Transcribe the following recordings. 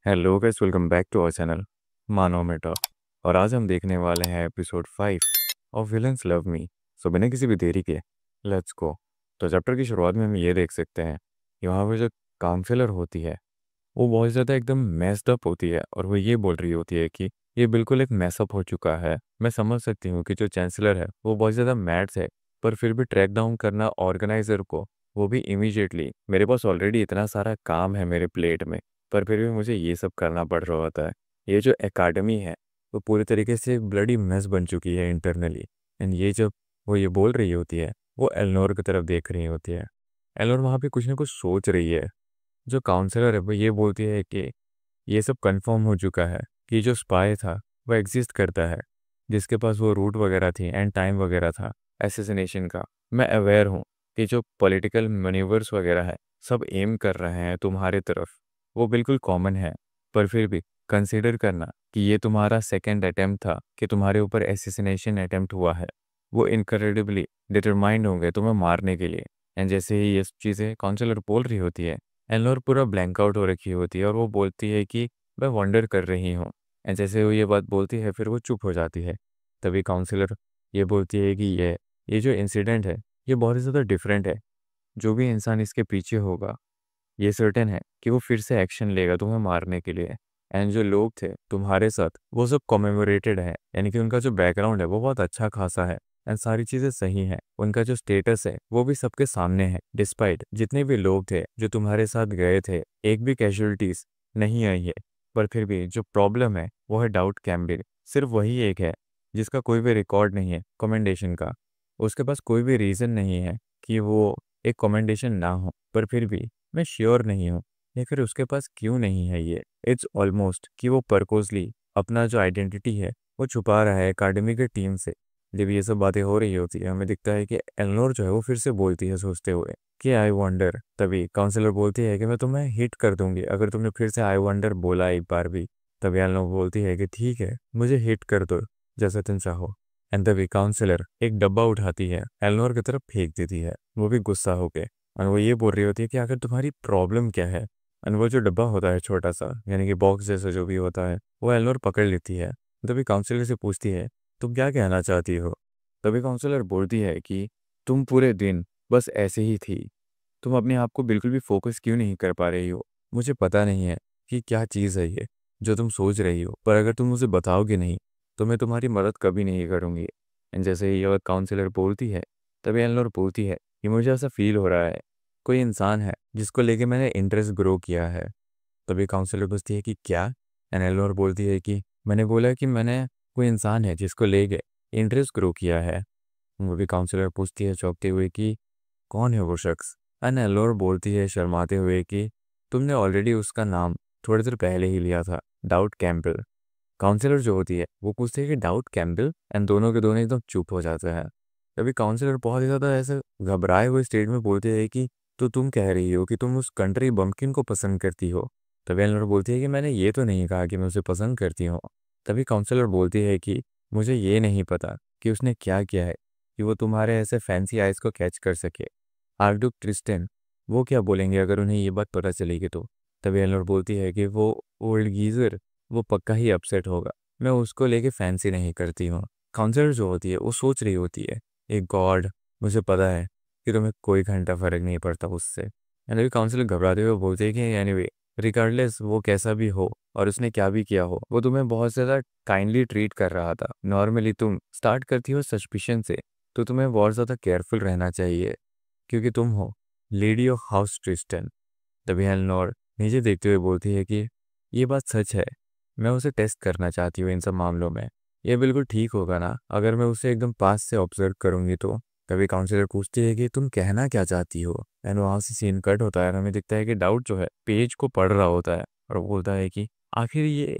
Hello guys, welcome back to our channel manometer. और आज हम देखने वाले हैं episode 5 of villains love me. So बिना किसी भी देरी के लेट्स गो। तो चैप्टर की शुरुआत में हम ये देख सकते हैं कि वहाँ पर जो काउंसलर होती है वो बहुत ज़्यादा एकदम मेस्ड अप होती है और वो ये बोल रही होती है कि ये बिल्कुल एक मैसअप हो चुका है। मैं समझ सकती हूँ कि जो चांसलर है वो बहुत ज़्यादा मैड्स है, पर फिर भी ट्रैक डाउन करना ऑर्गेनाइजर को, वो भी इमीडिएटली। मेरे पास ऑलरेडी इतना सारा काम है मेरे प्लेट में, पर फिर भी मुझे ये सब करना पड़ रहा होता है। ये जो एकेडमी है वो पूरी तरीके से ब्लडी मेस बन चुकी है इंटरनली। एंड ये जब वो ये बोल रही होती है वो एलनोर की तरफ देख रही होती है। एलनोर वहाँ पे कुछ ना कुछ सोच रही है। जो काउंसलर है वो ये बोलती है कि ये सब कंफर्म हो चुका है कि जो स्पाई था वो एग्जिस्ट करता है, जिसके पास वो रूट वगैरह थी एंड टाइम वगैरह था एसेसिनेशन का। मैं अवेयर हूँ कि जो पॉलिटिकल मैन्यूवर्स वगैरह है सब एम कर रहे हैं तुम्हारे तरफ, वो बिल्कुल कॉमन है। पर फिर भी कंसीडर करना कि ये तुम्हारा सेकेंड अटेम्प्ट था कि तुम्हारे ऊपर एसेसिनेशन अटेम्प्ट हुआ है। वो इनक्रेडिबली डिटरमाइंड होंगे तुम्हें मारने के लिए। एंड जैसे ही ये चीज़ें काउंसलर बोल रही होती है, एलोर पूरा ब्लैंक आउट हो रखी होती है और वो बोलती है कि मैं वंडर कर रही हूँ। एंड जैसे वो ये बात बोलती है फिर वो चुप हो जाती है। तभी काउंसलर ये बोलती है कि ये जो इंसिडेंट है ये बहुत ही ज़्यादा डिफरेंट है। जो भी इंसान इसके पीछे होगा ये सर्टेन है कि वो फिर से एक्शन लेगा तुम्हें मारने के लिए। एंड जो लोग थे तुम्हारे साथ वो सब कॉमेमोरेटेड है, यानी कि उनका जो बैकग्राउंड है वो बहुत अच्छा खासा है एंड सारी चीज़ें सही हैं। उनका जो स्टेटस है वो भी सबके सामने है। डिस्पाइट जितने भी लोग थे जो तुम्हारे साथ गए थे, एक भी कैजुअलिटीज नहीं आई है। पर फिर भी जो प्रॉब्लम है वो है डाउट कैम्बिल। सिर्फ वही एक है जिसका कोई भी रिकॉर्ड नहीं है कमेंडेशन का। उसके पास कोई भी रीज़न नहीं है कि वो एक कमेंडेशन ना हो। पर फिर भी मैं श्योर नहीं हूँ या फिर उसके पास क्यों नहीं है ये। इट्स ऑलमोस्ट कि वो पर्पसली अपना जो आइडेंटिटी है वो छुपा रहा है एकेडमी के टीम से। जब ये सब बातें हो रही होती है हमें दिखता है कि एलनोर जो है वो फिर से बोलती है सोचते हुए कि आई वंडर। तभी काउंसलर बोलती है कि मैं तुम्हें हिट कर दूंगी अगर तुमने फिर से आई वंडर बोला एक बार भी। तभी एलनोर बोलती है कि ठीक है मुझे हिट कर दो जैसा तुम चाहो। एंड तभी काउंसलर एक डब्बा उठाती है एलनोर की तरफ फेंक देती है, वो भी गुस्सा होके। और वो ये बोल रही होती है कि आखिर तुम्हारी प्रॉब्लम क्या है। और वो जो डब्बा होता है छोटा सा, यानी कि बॉक्स जैसा जो भी होता है, वो एलनोर पकड़ लेती है। तभी काउंसलर से पूछती है तुम क्या कहना चाहती हो। तभी काउंसलर बोलती है कि तुम पूरे दिन बस ऐसे ही थी, तुम अपने आप को बिल्कुल भी फोकस क्यों नहीं कर पा रही हो। मुझे पता नहीं है कि क्या चीज़ है ये जो तुम सोच रही हो, पर अगर तुम मुझे बताओगे नहीं तो मैं तुम्हारी मदद कभी नहीं करूँगी। एंड जैसे ही ये काउंसलर बोलती है तभी एलनोर बोलती है कि मुझे ऐसा फील हो रहा है कोई इंसान है जिसको लेके मैंने इंटरेस्ट ग्रो किया है। तभी काउंसलर पूछती है कि क्या। एंड एलनोर बोलती है कि मैंने बोला कि मैंने कोई इंसान है जिसको लेके इंटरेस्ट ग्रो किया है। वो भी काउंसलर पूछती है चौंकते हुए कि कौन है वो शख्स। एंड एलोर बोलती है शर्माते हुए कि तुमने ऑलरेडी उसका नाम थोड़ी देर पहले ही लिया था, डाउट कैम्पबेल। काउंसलर जो होती है वो पूछती है कि डाउट कैम्पबेल, एंड दोनों के दोनों एकदम चुप हो जाते हैं। तभी काउंसलर बहुत ही ज़्यादा ऐसे घबराए हुए स्टेट में बोलते हैं कि तो तुम कह रही हो कि तुम उस कंट्री बम्पकिन को पसंद करती हो। तभी एलोर बोलती है कि मैंने ये तो नहीं कहा कि मैं उसे पसंद करती हूँ। तभी काउंसलर बोलती है कि मुझे ये नहीं पता कि उसने क्या किया है कि वो तुम्हारे ऐसे फैंसी आइज़ को कैच कर सके। आर्कड्यूक ट्रिस्टन वो क्या बोलेंगे अगर उन्हें ये बात पता चलेगी तो। तभी एलोर बोलती है कि वो ओल्ड गीजर वो पक्का ही अपसेट होगा, मैं उसको लेके फैंसी नहीं करती हूँ। काउंसलर जो होती है वो सोच रही होती है एक गॉड, मुझे पता है कि तुम्हें कोई घंटा फर्क नहीं पड़ता उससे। एंड अभी काउंसलर घबराते हुए बोलते हैं कि एनीवे रिगार्डलेस वो कैसा भी हो और उसने क्या भी किया हो, वो तुम्हें बहुत ज़्यादा काइंडली ट्रीट कर रहा था। नॉर्मली तुम स्टार्ट करती हो सस्पिशन से, तो तुम्हें बहुत ज़्यादा केयरफुल रहना चाहिए क्योंकि तुम हो लेडी ऑफ हाउस ट्रिस्टन। तभी एलनोर नीचे देखते हुए बोलती है कि ये बात सच है, मैं उसे टेस्ट करना चाहती हूँ इन सब मामलों में। ये बिल्कुल ठीक होगा ना अगर मैं उसे एकदम पास से ऑब्जर्व करूंगी तो। कभी काउंसलर पूछती है कि तुम कहना क्या चाहती हो। एंड वहाँ से सीन कट होता है और हमें दिखता है कि डाउट जो है पेज को पढ़ रहा होता है और वो बोलता है कि आखिर ये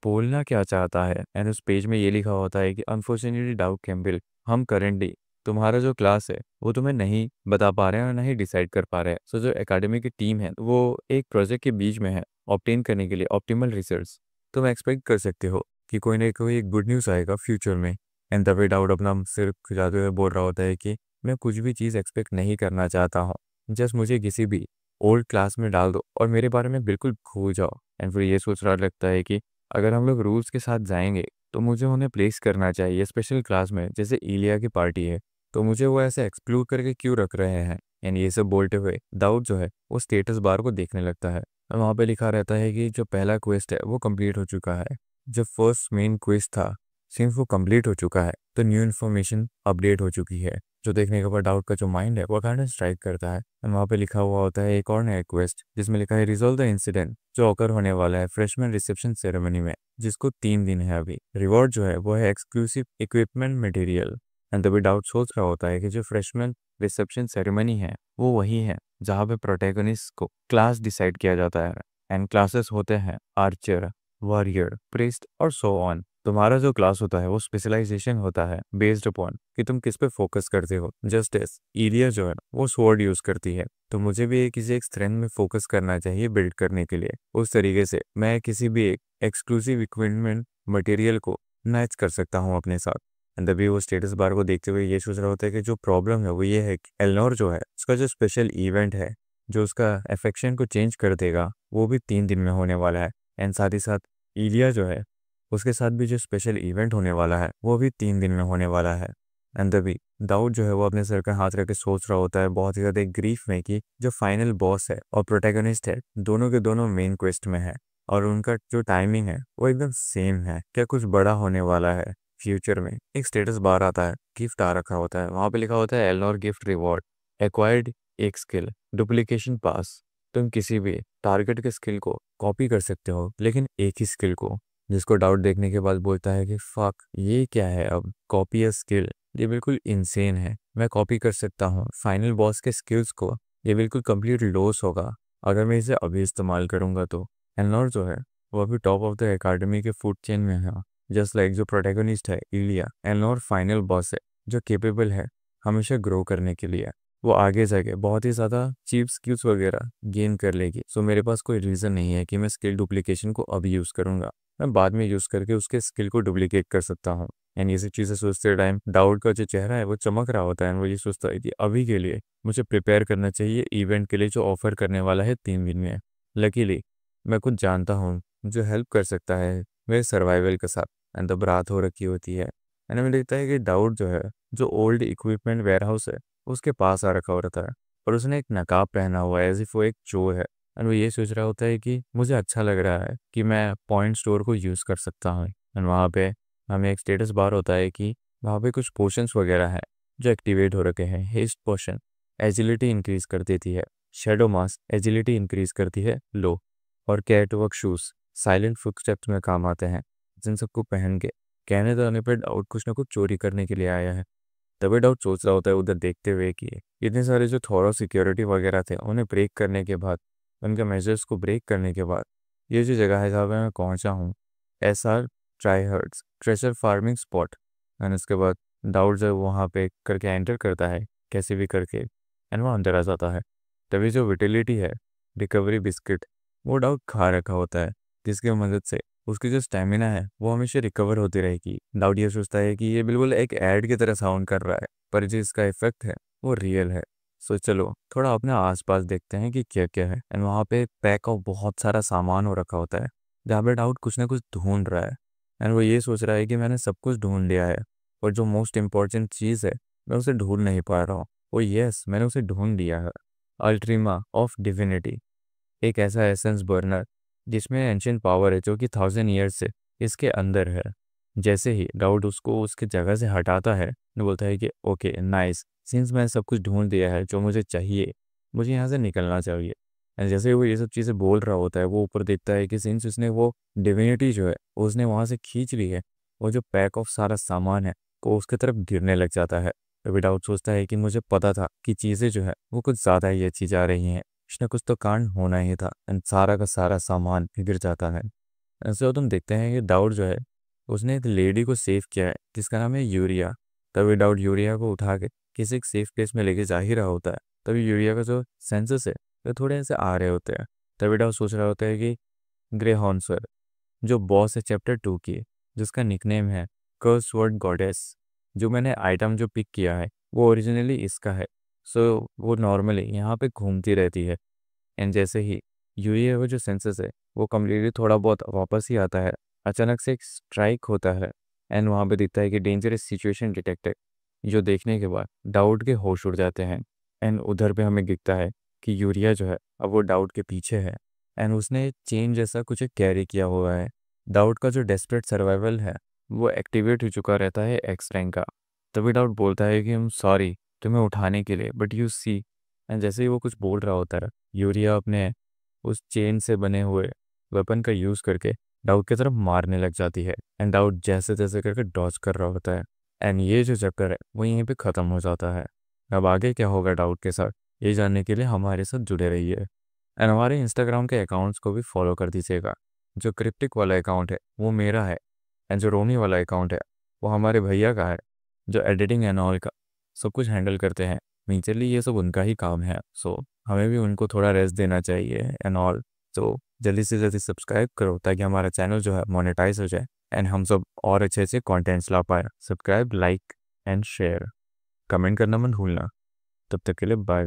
बोलना क्या चाहता है। एंड उस पेज में ये लिखा होता है कि अनफॉर्चुनेटली डाउट कैम्पबेल, हम करेंटली तुम्हारा जो क्लास है वो तुम्हें नहीं बता पा रहे हैं और नहीं डिसाइड कर पा रहे हैं। सो जो एकेडमी की टीम है वो एक प्रोजेक्ट के बीच में है ऑब्टेन करने के लिए ऑप्टिमल रिजल्ट्स। तुम एक्सपेक्ट कर सकते हो कि कोई ना कोई एक गुड न्यूज़ आएगा फ्यूचर में। एंड तभी डाउट अपना सिर खुजाते हुए बोल रहा होता है कि मैं कुछ भी चीज़ एक्सपेक्ट नहीं करना चाहता हूँ, जस्ट मुझे किसी भी ओल्ड क्लास में डाल दो और मेरे बारे में बिल्कुल भूल जाओ। एंड फिर ये सोच रहा लगता है कि अगर हम लोग रूल्स के साथ जाएंगे तो मुझे उन्हें प्लेस करना चाहिए स्पेशल क्लास में, जैसे इलिया की पार्टी है तो मुझे वो ऐसे एक्सक्लूड करके क्यों रख रहे हैं। एंड ये सब बोलते हुए दाऊद जो है वो स्टेटस बार को देखने लगता है और वहाँ पे लिखा रहता है कि जो पहला क्वेस्ट है वो कंप्लीट हो चुका है। जो फर्स्ट मेन क्वेस्ट था सिंस वो कंप्लीट हो चुका है तो न्यू इन्फॉर्मेशन अपडेट हो चुकी है, जो देखने के बाद डाउट का जो माइंड है वो अकाउंट स्ट्राइक करता है। और वहाँ पे लिखा हुआ होता है एक और नया क्वेस्ट जिसमें लिखा है रिजॉल्व द इंसिडेंट, जो ऑकर होने वाला है फ्रेशमैन रिसेप्शन सेरेमनी में, जिसको 3 दिन है अभी। रिवॉर्ड जो है वो है एक्सक्लूसिव इक्विपमेंट मटेरियल। एंड तभी डाउट सोच रहा होता है कि जो फ्रेशमैन रिसेप्शन सेरेमनी है वो वही है जहाँ पे प्रोटैगनिस्ट को क्लास डिसाइड किया जाता है। एंड क्लासेस होते हैं आर्चर, वॉरियर, प्रीस्ट और सो ऑन। तुम्हारा जो क्लास होता है वो स्पेशलाइजेशन होता है बेस्ड अपॉन कि तुम किस पे फोकस करते हो। जस्टिस इलिया जो है वो स्वॉर्ड यूज करती है तो मुझे भी किसी एक स्ट्रेंथ में फोकस करना चाहिए बिल्ड करने के लिए। उस तरीके से मैं किसी भी एक एक्सक्लूसिव इक्विपमेंट मटेरियल को मैच कर सकता हूँ अपने साथ। एंड तभी वो स्टेटस बार को देखते हुए ये सोच रहा होता है कि जो प्रॉब्लम है वो ये है कि एलनोर जो है उसका जो स्पेशल इवेंट है जो उसका अफेक्शन को चेंज कर देगा वो भी 3 दिन में होने वाला है। एंड साथ ही साथ इलिया जो है उसके साथ भी जो स्पेशल इवेंट होने वाला है वो भी 3 दिन में होने वाला है। एंड तभी दाऊद जो है वो अपने सर का हाथ रख के सोच रहा होता है बहुत ही ज़्यादा ग्रीफ में कि जो फाइनल बॉस है और प्रोटैगनिस्ट है दोनों के दोनों मेन क्वेस्ट में है और उनका जो टाइमिंग है वो एकदम सेम है। क्या कुछ बड़ा होने वाला है फ्यूचर में। एक स्टेटस बार आता है, गिफ्ट आ रखा होता है, वहाँ पे लिखा होता है एलनोर गिफ्ट रिवॉर्ड एक्वायर्ड एक स्किल डुप्लीकेशन पास। तुम किसी भी टारगेट के स्किल को कॉपी कर सकते हो लेकिन एक ही स्किल को। जिसको डाउट देखने के बाद बोलता है कि फक ये क्या है, अब कॉपी अ स्किल, ये बिल्कुल इंसेन है। मैं कॉपी कर सकता हूँ फाइनल बॉस के स्किल्स को, ये बिल्कुल कंप्लीट लॉस होगा अगर मैं इसे अभी इस्तेमाल करूँगा तो। एनलॉर जो है वो अभी टॉप ऑफ द एकेडमी के फूड चेन में है, जस्ट लाइक जो प्रोटैगनिस्ट है इलिया। एनलॉर फाइनल बॉस है जो केपेबल है हमेशा ग्रो करने के लिए। वो आगे जाके बहुत ही ज़्यादा चीप स्किल्स वगैरह गेन कर लेगी। सो मेरे पास कोई रीज़न नहीं है कि मैं स्किल डुप्लीकेशन को अभी यूज़ करूँगा, मैं बाद में यूज़ करके उसके स्किल को डुप्लीकेट कर सकता हूँ। एंड ये सब चीज़ें सोचते टाइम डाउट का जो चेहरा है वो चमक रहा होता है। वो ये सोचता है कि अभी के लिए मुझे प्रिपेयर करना चाहिए इवेंट के लिए जो ऑफर करने वाला है 3 दिन में। लकीली मैं कुछ जानता हूँ जो हेल्प कर सकता है मेरे सर्वाइवल के साथ। एंड तब रात हो रखी होती है एंड हमें देखता है कि डाउट जो है जो ओल्ड इक्विपमेंट वेयर हाउस है उसके पास आ रखा होता है और उसने एक नकाब पहना हुआ है एज इफ वो एक चोर है। एंड वो ये सोच रहा होता है कि मुझे अच्छा लग रहा है कि मैं पॉइंट स्टोर को यूज़ कर सकता हूँ। एंड वहाँ पे हमें एक स्टेटस बार होता है कि वहाँ पे कुछ पोशंस वगैरह हैं जो एक्टिवेट हो रखे हैं। हेस्ट पोशन एजिलिटी इंक्रीज कर देती है, शेडो मास्क एजिलिटी इंक्रीज करती है लो, और कैटवॉक शूज़ साइलेंट फुटस्टेप्स में काम आते हैं। जिन सबको पहन के कहने तो आने पर डाउट कुछ ना कुछ चोरी करने के लिए आया है। तभी डाउट सोच रहा होता है उधर देखते हुए कि इतने सारे जो थॉरो सिक्योरिटी वगैरह थे उन्हें ब्रेक करने के बाद, उनके मेजर्स को ब्रेक करने के बाद ये जो जगह है जहाँ पे मैं पहुँचा हूँ SR trihearts treasure farming spot. And उसके बाद डाउट जब वहाँ पे करके एंटर करता है कैसे भी करके एंड वो अंदर आ जाता है। तभी जो विटिलिटी है रिकवरी बिस्किट वो डाउट खा रखा होता है जिसकी मदद से उसकी जो स्टेमिना है वो हमेशा रिकवर होती रहेगी। डाउट ये सोचता है कि ये बिल्कुल एक ऐड की तरह साउंड कर रहा है पर जो इसका इफेक्ट है वो रियल है। सो चलो थोड़ा अपने आसपास देखते हैं कि क्या क्या है। एंड वहाँ पे पैक ऑफ बहुत सारा सामान हो रखा होता है जहाँ पे डाउट कुछ ना कुछ ढूंढ रहा है। एंड वो ये सोच रहा है कि मैंने सब कुछ ढूंढ लिया है और जो मोस्ट इम्पॉर्टेंट चीज़ है मैं उसे ढूंढ नहीं पा रहा हूँ। वो यस मैंने उसे ढूंढ लिया है, अल्ट्रीमा ऑफ डिविनिटी, एक ऐसा एसेंस बर्नर जिसमें एंशियंट पावर है जो कि 1000 ईयर्स से इसके अंदर है। जैसे ही डाउट उसको उसके जगह से हटाता है वो बोलता है कि ओके नाइस, सिंस मैंने सब कुछ ढूंढ दिया है जो मुझे चाहिए, मुझे यहाँ से निकलना चाहिए। एंड जैसे ही वो ये सब चीज़ें बोल रहा होता है वो ऊपर देखता है कि सिंस उसने वो डिविनिटी जो है उसने वहाँ से खींच ली है, वो जो पैक ऑफ सारा सामान है वो उसके तरफ गिरने लग जाता है। तभी डाउट सोचता है कि मुझे पता था कि चीज़ें जो है वो कुछ ज़्यादा ही अच्छी जा रही हैं, कुछ ना कुछ तो कांड होना ही था। एंड सारा का सारा सामान गिर जाता है। ऐसे तो तुम देखते हैं कि डाउट जो है उसने एक लेडी को सेव किया है जिसका नाम है यूरिया। तभी डाउट यूरिया को उठा के किसी एक सेफ प्लेस में लेके जा ही रहा होता है। तभी यूरिया का जो सेंसस है वो थोड़े ऐसे आ रहे होते हैं। तभी डाउट सोच रहा होता है कि ग्रे हॉर्नसर जो बॉस है चैप्टर 2 की, जिसका निकनेम है कर्स वर्ड गॉडेस, जो मैंने आइटम जो पिक किया है वो ओरिजिनली इसका है। सो वो नॉर्मली यहाँ पे घूमती रहती है एंड जैसे ही यूरिया का जो सेंसेस है वो कम्प्लीटली थोड़ा बहुत वापस ही आता है, अचानक से एक स्ट्राइक होता है एंड वहाँ पे दिखता है कि डेंजरस सिचुएशन डिटेक्टेड। जो देखने के बाद डाउट के होश उड़ जाते हैं एंड उधर पे हमें दिखता है कि यूरिया जो है अब वो डाउट के पीछे है एंड उसने चेन जैसा कुछ कैरी किया हुआ है। डाउट का जो डेस्परेट सर्वाइवल है वो एक्टिवेट हो चुका रहता है एक्स रैंक का। तभी डाउट बोलता है कि हम सॉरी तुम्हें उठाने के लिए, बट यू सी। एंड जैसे ही वो कुछ बोल रहा होता है यूरिया अपने उस चेन से बने हुए वेपन का यूज़ करके डाउट की तरफ मारने लग जाती है एंड डाउट जैसे तैसे करके डॉज कर रहा होता है। एंड ये जो चक्कर है वो यहीं पे ख़त्म हो जाता है। अब आगे क्या होगा डाउट के साथ ये जानने के लिए हमारे साथ जुड़े रहिए एंड हमारे इंस्टाग्राम के अकाउंट्स को भी फॉलो कर दीजिएगा। जो क्रिप्टिक वाला अकाउंट है वो मेरा है एंड जो रोमी वाला अकाउंट है वो हमारे भैया का है, जो एडिटिंग एंड ऑल का सब कुछ हैंडल करते हैं। मेजरली ये सब उनका ही काम है, सो हमें भी उनको थोड़ा रेस्ट देना चाहिए एंड ऑल। तो जल्दी से जल्दी सब्सक्राइब करो ताकि हमारा चैनल जो है मोनेटाइज हो जाए एंड हम सब और अच्छे अच्छे कंटेंट्स ला पाए। Subscribe, like and share, comment करना मत भूलना। तब तक के लिए बाय।